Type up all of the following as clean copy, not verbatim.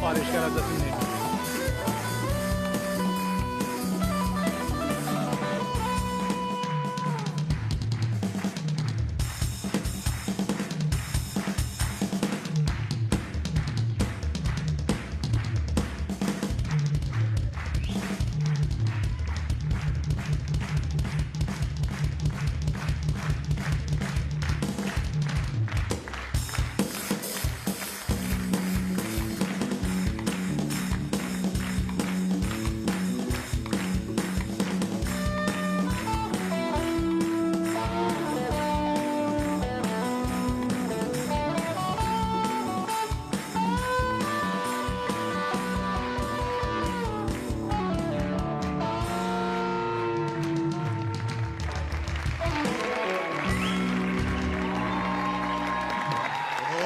خواهشگر ازتون نمی‌کنم.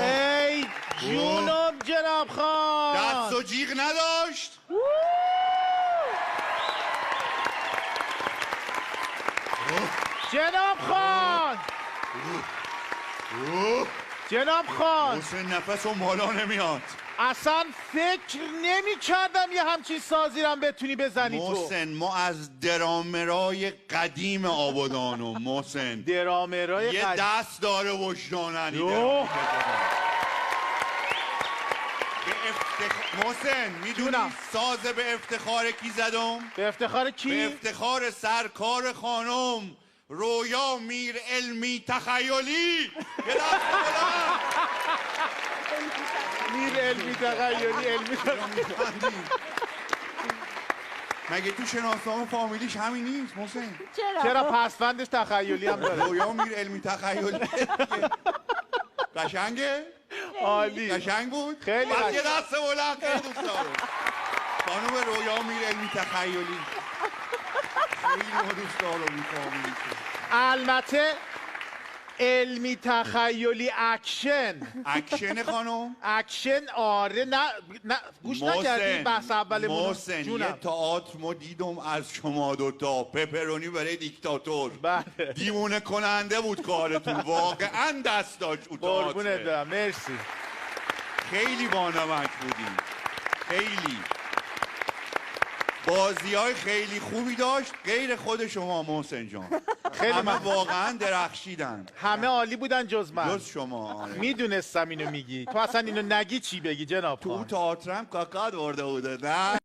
ای جونم جناب خان، دست و جیغ نداشت. جناب خان، جناب خان، حسین نفس و مالا نمیاد. اصلا فکر نمی کردم یه همچین سازی رو هم بتونی بزنی تو. محسن ما از درامرای قدیم آبادانو محسن درامرای یه قدیم. دست داره وجداننی یو. محسن میدونی جونم. ساز به افتخار کی زدم؟ به افتخار کی؟ به افتخار سرکار خانم رویا میر علمی تخیلی. یه دست بلند. میر علمی تخیلی، علمی تخیلی. مگه تو شناسنامه فامیلیش همین نیست محسن؟ چرا پسفندش تخیلی هم داره؟ رویا میر علمی تخیلی. قشنگه؟ عالی. قشنگ بود؟ خیلی پس قشنگ. یه دست بلند خیلی دوست دارم. خانم رویا میر علمی تخیلی خیلی ما دوست دارم. البته علمی تخیلی اکشن. اکشن خانم؟ اکشن آره. نه گوش نکردی بحث اولمون؟ محسن یه جونم. تئاتر ما دیدم از شما دوتا، پپرونی برای دیکتاتور. بله. دیوونه کننده بود کارتون، واقعا دست داشت او قربونت تئاتر. برم، مرسی. خیلی بانمک بودی، خیلی بازی‌های خیلی خوبی داشت غیر خود شما محسن جان. خیلی همه من واقعا درخشیدن همه عالی بودن جز من. جز شما. آره. میدونستم اینو میگی. تو اصلا اینو نگی چی بگی جناب تو خان؟ تئاترم کاکا برده بوده نه؟